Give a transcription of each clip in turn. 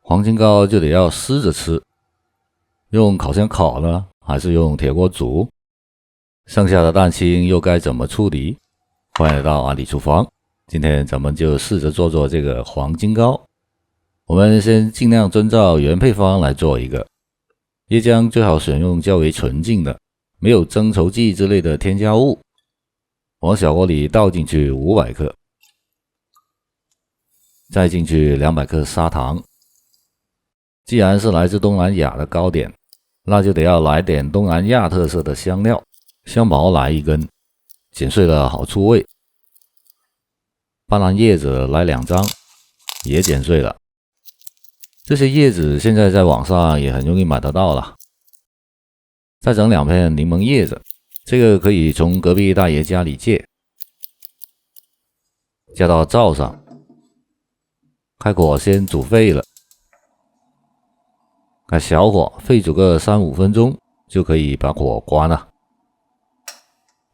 黄金糕就得要湿着吃，用烤箱烤呢，还是用铁锅煮？剩下的蛋清又该怎么处理？欢迎来到阿里厨房，今天咱们就试着做这个黄金糕。我们先尽量遵照原配方来做一个。椰浆最好选用较为纯净的，没有增稠剂之类的添加物。往小锅里倒进去500克，再进去200克砂糖。既然是来自东南亚的糕点，那就得要来点东南亚特色的香料，香茅来1根，剪碎了好出味。斑斓叶子来2张，也剪碎了。这些叶子现在在网上也很容易买得到了。再整2片柠檬叶子，这个可以从隔壁大爷家里借。加到灶上，开火先煮沸了。开小火沸煮个3-5分钟，就可以把火关了。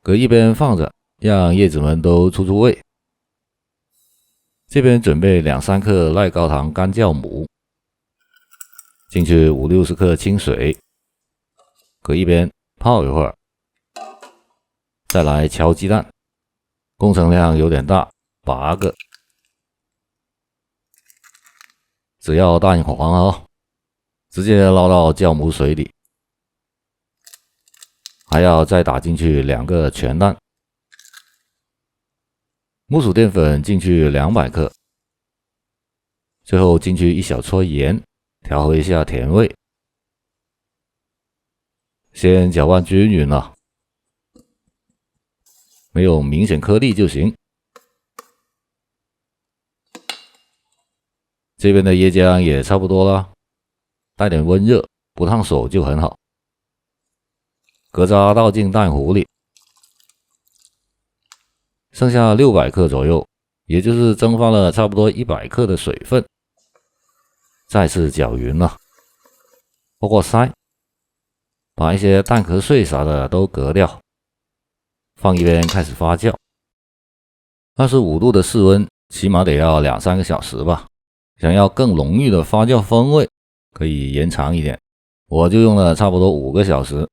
搁一边放着，让叶子们都出味。这边准备2-3克赖高糖干酵母，进去50-60克清水，搁一边泡一会儿。再来敲鸡蛋，工程量有点大，8个。只要蛋黄哦。直接捞到酵母水里，还要再打进去2个全蛋，木薯淀粉进去200克，最后进去1小撮盐，调和一下甜味，先搅拌均匀了，没有明显颗粒就行。这边的椰浆也差不多了。带点温热，不烫手就很好。隔渣倒进蛋糊里，剩下600克左右，也就是蒸发了差不多100克的水分。再次搅匀了，过过筛，把一些蛋壳碎啥的都隔掉，放一边开始发酵。25度的室温，起码得要2-3个小时吧。想要更浓郁的发酵风味，可以延长一点，我就用了差不多5个小时。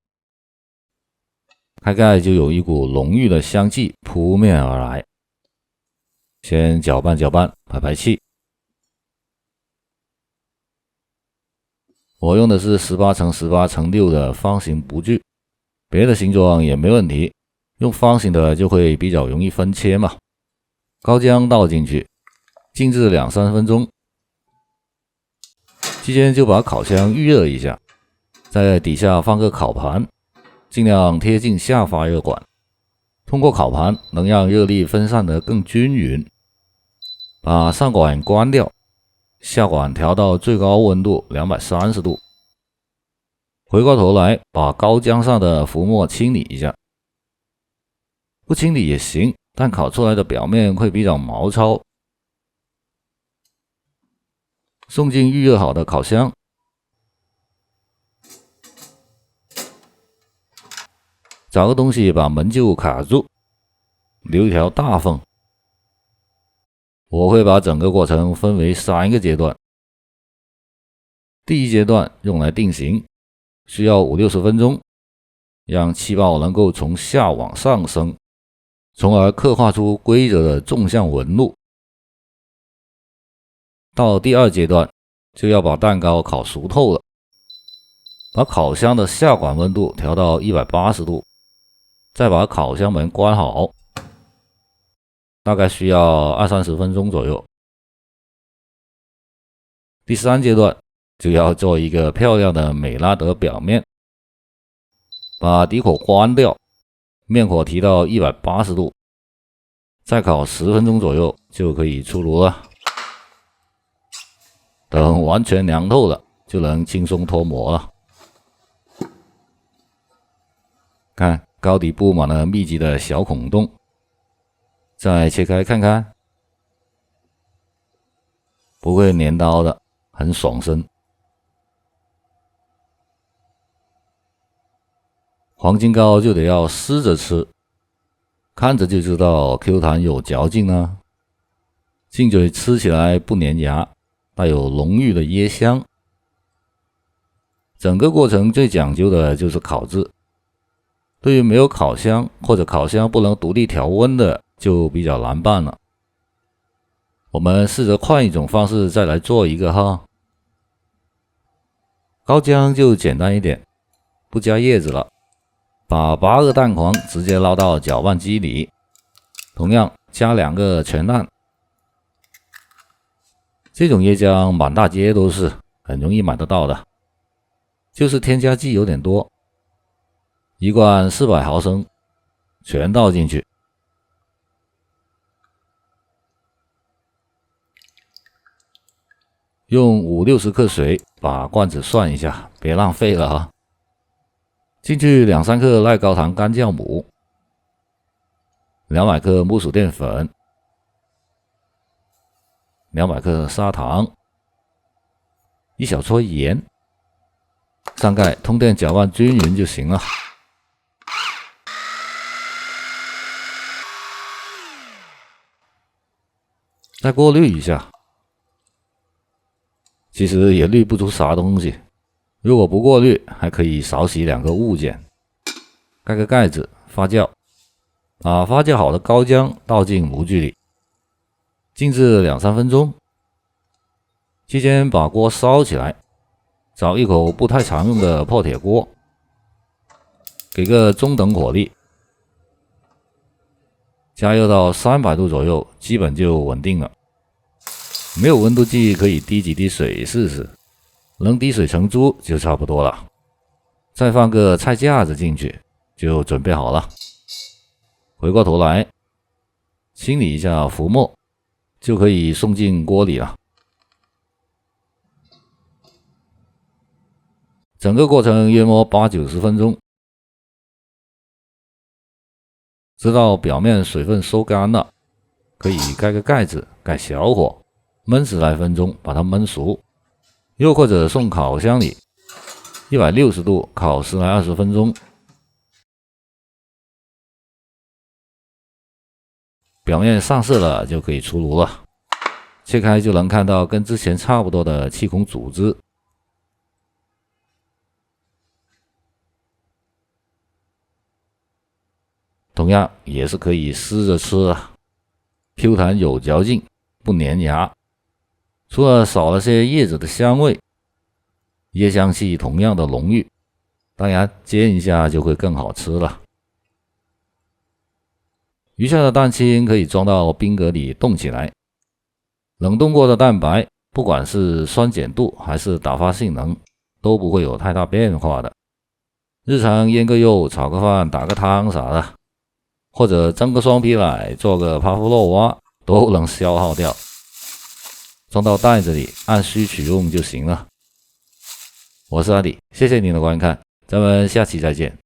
开盖就有一股浓郁的香气扑面而来。先搅拌搅拌，排排气。我用的是18×18×6的方形不锯，别的形状也没问题，用方形的就会比较容易分切嘛。高浆倒进去，静置2-3分钟。期间就把烤箱预热一下，在底下放个烤盘，尽量贴近下发热管，通过烤盘能让热力分散得更均匀。把上管关掉，下管调到最高温度230度。回过头来把高浆上的浮沫清理一下，不清理也行，但烤出来的表面会比较毛糙。送进预热好的烤箱，找个东西把门臼卡住，留一条大缝。我会把整个过程分为3个阶段。第一阶段用来定型，需要50-60分钟，让气泡能够从下往上升，从而刻画出规则的纵向纹路。到第2阶段，就要把蛋糕烤熟透了，把烤箱的下管温度调到180度，再把烤箱门关好，大概需要20-30分钟左右。第3阶段就要做一个漂亮的美拉德表面，把底火关掉，面火提到180度，再烤10分钟左右就可以出炉了。等完全凉透了，就能轻松脱模了。看，糕底布满了密集的小孔洞，再切开看看，不会粘刀的，很爽身。黄金糕就得要湿着吃，看着就知道 Q 弹有嚼劲啊，进嘴吃起来不粘牙，带有浓郁的椰香。整个过程最讲究的就是烤制，对于没有烤箱或者烤箱不能独立调温的就比较难办了。我们试着换一种方式再来做一个哈。高浆就简单一点，不加叶子了，把8个蛋黄直接捞到搅拌机里，同样加2个全蛋。这种椰浆满大街都是，很容易买得到的，就是添加剂有点多。一罐400毫升，全倒进去。用50-60克水把罐子涮一下，别浪费了啊。进去2-3克赖高糖干酵母，200克木薯淀粉，200克砂糖，1小撮盐，上盖通电搅拌均匀就行了。再过滤一下，其实也滤不出啥东西。如果不过滤，还可以少洗2个物件。盖个盖子发酵，把发酵好的高浆倒进模具里，静置2-3分钟。期间把锅烧起来，找一口不太常用的破铁锅，给个中等火力，加热到300度左右，基本就稳定了。没有温度计可以滴几滴水试试，能滴水成珠就差不多了。再放个菜架子进去，就准备好了。回过头来清理一下浮沫，就可以送进锅里了。整个过程约摸80-90分钟，直到表面水分收干了，可以盖个盖子，盖小火焖10来分钟，把它焖熟。又或者送烤箱里，160度烤10来20分钟。表面上色了就可以出炉了，切开就能看到跟之前差不多的气孔组织。同样也是可以湿着吃的，Q 弹有嚼劲，不粘牙。除了少了些叶子的香味，椰香气同样的浓郁，当然煎一下就会更好吃了。余下的蛋清可以装到冰格里冻起来，冷冻过的蛋白不管是酸碱度还是打发性能都不会有太大变化的。日常腌个肉、炒个饭、打个汤啥的，或者蒸个双皮奶、做个帕夫洛娃都能消耗掉。装到袋子里，按需取用就行了。我是阿里，谢谢您的观看，咱们下期再见。